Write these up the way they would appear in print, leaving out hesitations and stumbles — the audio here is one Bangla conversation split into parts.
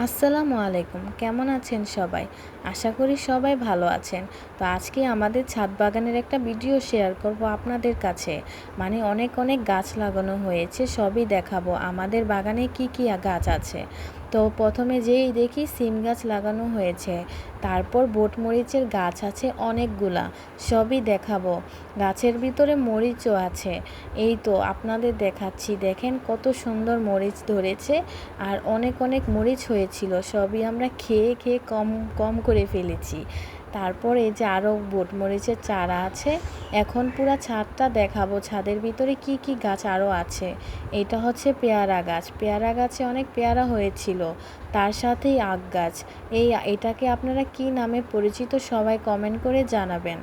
আসসালামু আলাইকুম। কেমন আছেন সবাই? আশা করি সবাই ভালো আছেন। তো আজকে আমাদের ছাদ বাগানের একটা ভিডিও শেয়ার করব আপনাদের কাছে। মানে অনেক অনেক গাছ লাগানো হয়েছে, সবই দেখাবো আমাদের বাগানে কি কি গাছ আছে। তো প্রথমে যেই দেখি সিম গাছ লাগানো হয়েছে, তারপর বটমরিচের গাছ আছে অনেকগুলা, সবই দেখাবো। গাছের ভিতরে মরিচও আছে। এই তো আপনাদের দেখাচ্ছি, দেখেন কত সুন্দর মরিচ ধরেছে। আর অনেক অনেক মরিচ হয়েছিল, সবই আমরা খেয়ে খেয়ে কম কম করে ফেলেছি। তারপর এই যে আরও বটমরিচের চারা আছে। এখন পুরো ছাদটা দেখাবো, ছাদের ভিতরে কি কি গাছ আরও আছে। এটা হচ্ছে পেয়ারা গাছ, পেয়ারা গাছে অনেক পেয়ারা হয়েছিল। তার সাথেই আখ গাছ। এটাকে আপনারা কি নামে পরিচিত সবাই কমেন্ট করে জানাবেন।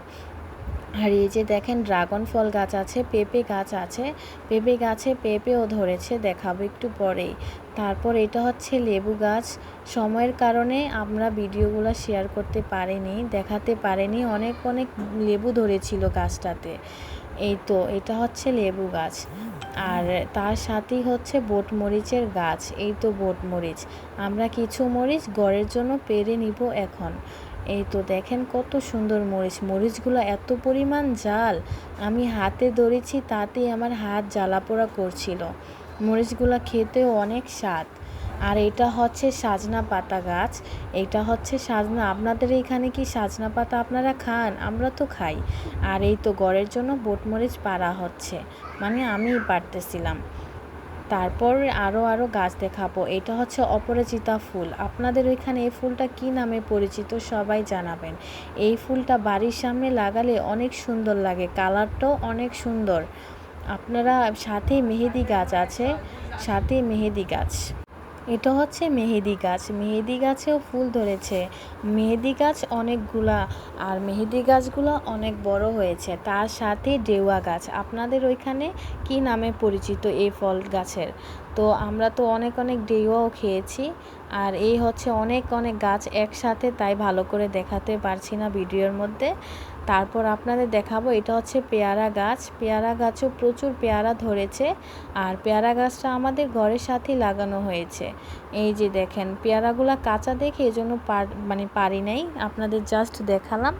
আর এই যে দেখেন ড্রাগন ফল গাছ আছে, পেঁপে গাছ আছে। পেঁপে গাছে পেঁপেও ধরেছে, দেখাবো একটু পরেই। তারপর এটা হচ্ছে লেবু গাছ। সময়ের কারণে আমরা ভিডিওগুলো শেয়ার করতে পারিনি, দেখাতে পারিনি। অনেক অনেক লেবু ধরেছিল গাছটাতে। এই তো এটা হচ্ছে লেবু গাছ। আর তার সাথেই হচ্ছে বটমরিচের গাছ। এই তো বটমরিচ, আমরা কিছু মরিচ ঘরের জন্য পেড়ে নিব এখন। এই তো দেখেন কত সুন্দর মরিচ, মরিচগুলো এত পরিমাণ ঝাল, আমি হাতে ধরেছি তাতেই আমার হাত জ্বালা পোড়া করছিল। মরিচগুলো খেতেও অনেক স্বাদ। আর এটা হচ্ছে সাজনা পাতা গাছ। এটা হচ্ছে সাজনা, আপনাদের এখানে কি সাজনা পাতা আপনারা খান? আমরা তো খাই। আর এই তো ঘরের জন্য বটমরিচ পাড়া হচ্ছে, মানে আমিই পারতেছিলাম। তারপর আরও গাছ দেখাবো। এটা হচ্ছে অপরাজিতা ফুল। আপনাদের ওইখানে এই ফুলটা কি নামে পরিচিত সবাই জানাবেন। এই ফুলটা বাড়ির সামনে লাগালে অনেক সুন্দর লাগে, কালারটাও অনেক সুন্দর। আপনারা সাথে মেহেদি গাছ আছে, সাথে মেহেদি গাছ। এটা হচ্ছে মেহেদি গাছ, মেহেদি গাছেও ফুল ধরেছে। মেহেদি গাছ অনেকগুলা, আর মেহেদি গাছগুলো অনেক বড় হয়েছে। তার সাথে ডেওয়া গাছ। আপনাদের ওইখানে কি নামে পরিচিত এই ফল গাছের? তো আমরা তো অনেক অনেক ডেওয়াও খেয়েছি। আর এই হচ্ছে অনেক অনেক গাছ একসাথে, তাই ভালো করে দেখাতে পারছি না ভিডিওর মধ্যে। তারপর আপনাদের দেখাবো, এটা হচ্ছে পেয়ারা গাছ। পেয়ারা গাছও প্রচুর পেয়ারা ধরেছে। আর পেয়ারা গাছটা আমাদের ঘরের সাথেই লাগানো হয়েছে। এই যে দেখেন পেয়ারাগুলা কাঁচা দেখে এজন্য পারি নাই, আপনাদের জাস্ট দেখালাম।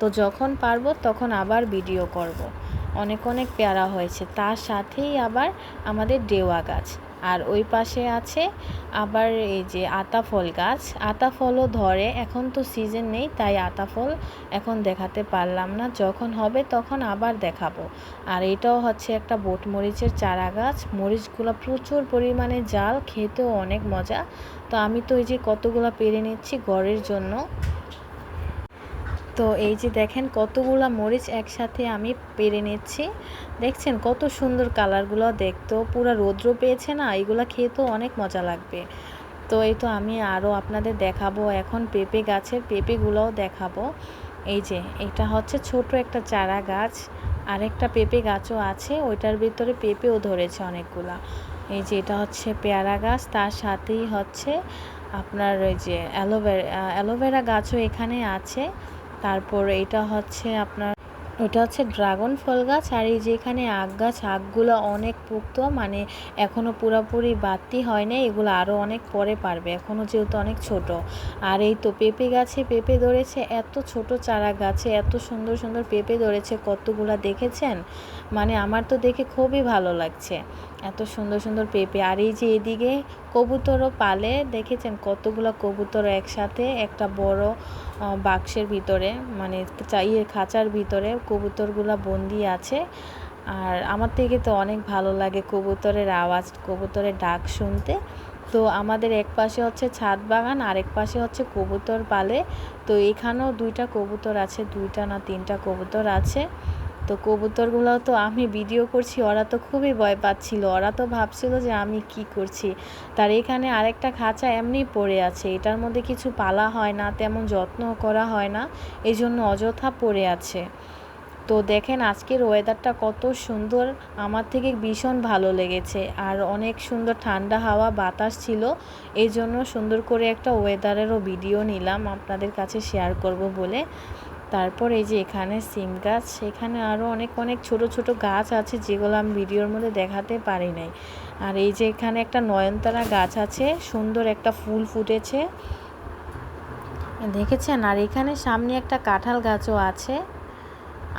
তো যখন পারবো তখন আবার ভিডিও করব। অনেক অনেক পেয়ারা হয়েছে। তার সাথেই আবার আমাদের ডেওয়া গাছ। আর ওই পাশে আছে আবার এই যে আতা ফল গাছ। আতা ফলও ধরে, এখন তো সিজন নেই, তাই আতা ফল এখন দেখাতে পারলাম না, যখন হবে তখন আবার দেখাবো। আর এটাও হচ্ছে একটা বটমরিচের চারা গাছ। মরিচগুলো প্রচুর পরিমাণে ঝাল, খেতেও অনেক মজা। তো আমি তো এই যে কতগুলো পেরে নিচ্ছি ঘরের জন্য। তো এই যে দেখেন কতগুলা মরিচ একসাথে আমি পেরে নিচ্ছি। দেখছেন কত সুন্দর কালারগুলো, দেখতেও পুরো রৌদ্র পেয়েছে না, এগুলো খেতেও অনেক মজা লাগবে। তো এই তো আমি আরও আপনাদের দেখাবো এখন পেঁপে গাছের পেঁপেগুলোও দেখাবো। এই যে এটা হচ্ছে ছোট একটা চারা গাছ। আরেকটা পেঁপে গাছও আছে, ওইটার ভিতরে পেঁপেও ধরেছে অনেকগুলা। এই যে এটা হচ্ছে পেয়ারা গাছ, তার সাথেই হচ্ছে আপনার ওই যে অ্যালোভেরা গাছও এখানে আছে। তারপর এটা হচ্ছে আপনার, ওটা হচ্ছে ড্রাগন ফল গাছ। আর এই যে এখানে আখ গাছ, আখগুলো অনেক পোক্ত, মানে এখনও পুরোপুরি বাতি হয় না, এগুলো আরও অনেক পরে পারবে, এখনও যেহেতু অনেক ছোট। আর এই তো পেঁপে গাছে পেঁপে ধরেছে, এত ছোট চারা গাছে এত সুন্দর সুন্দর পেঁপে ধরেছে কতগুলা, দেখেছেন? মানে আমার তো দেখে খুবই ভালো লাগছে, এত সুন্দর সুন্দর পেঁপে। আর এই যে এদিকে কবুতরও পালে, দেখেছেন কতগুলো কবুতর একসাথে একটা বড় বাক্সের ভিতরে, মানে খাঁচার ভিতরে কবুতরগুলো বন্দি আছে। আর আমার থেকে তো অনেক ভালো লাগে কবুতরের আওয়াজ, কবুতরের ডাক শুনতে। তো আমাদের এক পাশে হচ্ছে ছাদ বাগান, আরেক পাশে হচ্ছে কবুতর পালে। তো এখানেও দুইটা কবুতর আছে, দুইটা না তিনটা কবুতর আছে। তো কবুতরগুলো তো আমি ভিডিও করছি, ওরা তো খুবই ভয় পাচ্ছিল, ওরা তো ভাবছিল যে আমি কি করছি। তার এখানে আরেকটা খাঁচা এমনি পড়ে আছে, এটার মধ্যে কিছু পালা হয় না, তেমন যত্ন করা হয় না, এই জন্য অযথা পড়ে আছে। তো দেখেন আজকের ওয়েদারটা কত সুন্দর, আমার থেকে ভীষণ ভালো লেগেছে। আর অনেক সুন্দর ঠান্ডা হাওয়া বাতাস ছিল, এই জন্য সুন্দর করে একটা ওয়েদারেরও ভিডিও নিলাম আপনাদের কাছে শেয়ার করব বলে। তারপর এই যে এখানে সিম গাছ, এখানে আরও অনেক অনেক ছোট ছোট গাছ আছে যেগুলো আমি ভিডিওর মধ্যে দেখাতে পারি নাই। আর এই যে এখানে একটা নয়নতারা গাছ আছে, সুন্দর একটা ফুল ফুটেছে দেখেছেন। আর এখানে সামনে একটা কাঁঠাল গাছও আছে।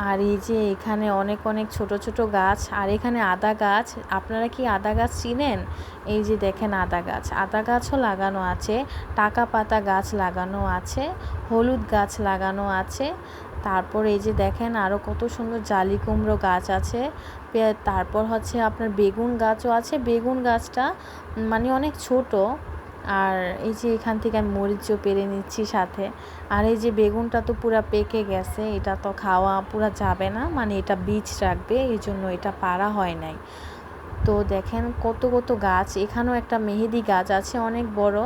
আর এই যে এখানে অনেক অনেক ছোট ছোট গাছ। আর এখানে আদা গাছ, আপনারা কি আদা গাছ চিনেন? এই যে দেখেন আদা গাছও লাগানো আছে, টাকা পাতা গাছ লাগানো আছে, হলুদ গাছ লাগানো আছে। তারপর এই যে দেখেন আরও কত সুন্দর জালি কুমড়ো গাছ আছে। তারপর হচ্ছে আপনার বেগুন গাছও আছে। বেগুন গাছটা মানে অনেক ছোট। আর এই যে এখান থেকে আমি মরিচও পেরে নিচ্ছি সাথে। আর এই যে বেগুনটা তো পুরা পেকে গেছে, এটা তো খাওয়া পুরা যাবে না, মানে এটা বীজ রাখবে, এই জন্য এটা পাড়া হয় নাই। তো দেখেন কত কত গাছ। এখানেও একটা মেহেদি গাছ আছে অনেক বড়।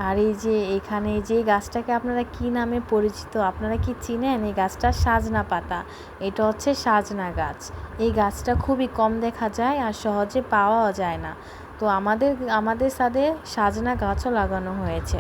আর এই যে এখানে যে গাছটাকে আপনারা কি নামে পরিচিত, আপনারা কি চিনেন? এই গাছটা সাজনা পাতা, এটা হচ্ছে সাজনা গাছ। এই গাছটা খুবই কম দেখা যায় আর সহজে পাওয়াও যায় না। তো আমাদের ছাদে সাজনা গাছও লাগানো হয়েছে।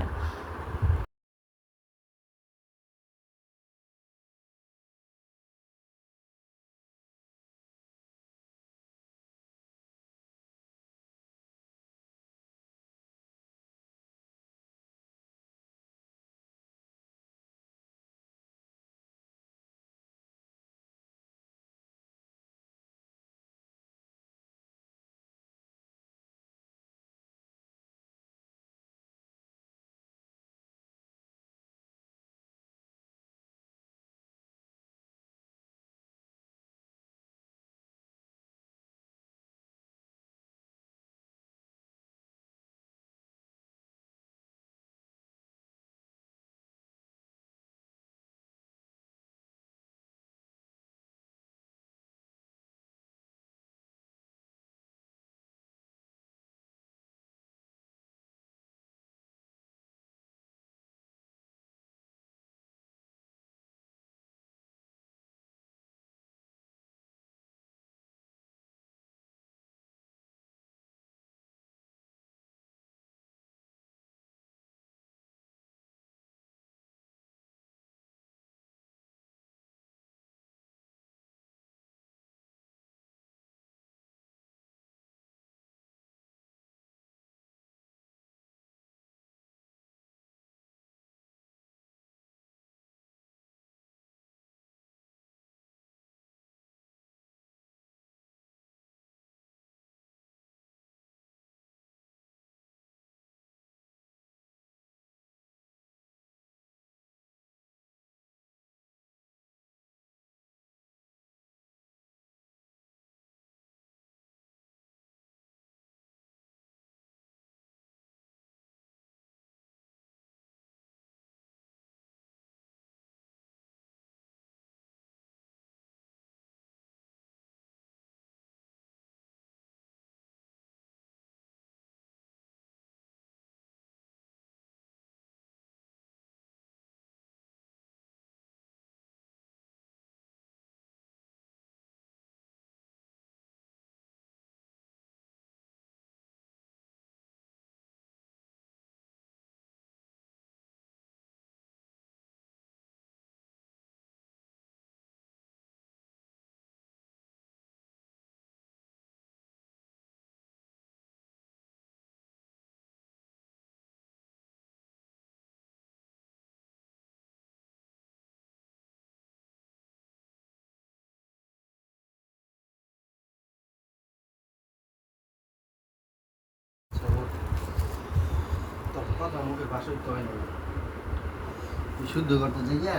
শুদ্ধ করতে যাইয়া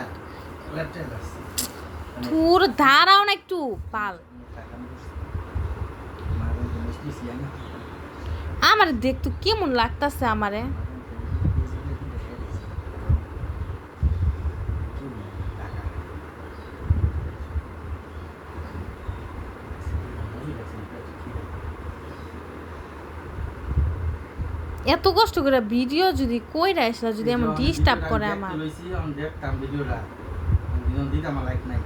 ল্যাপটপ আসছে তোর দাঁড়াও না একটু পাল। আমার দেখতো কেমন লাগতাছে আমারে। এত কষ্ট করে ভিডিও যদি কইরা আসলা যদি এমন ডিস্টার্ব করে আমার। দেখতাম ভিডিওটা দিন দিতে আমার লাইক নাই।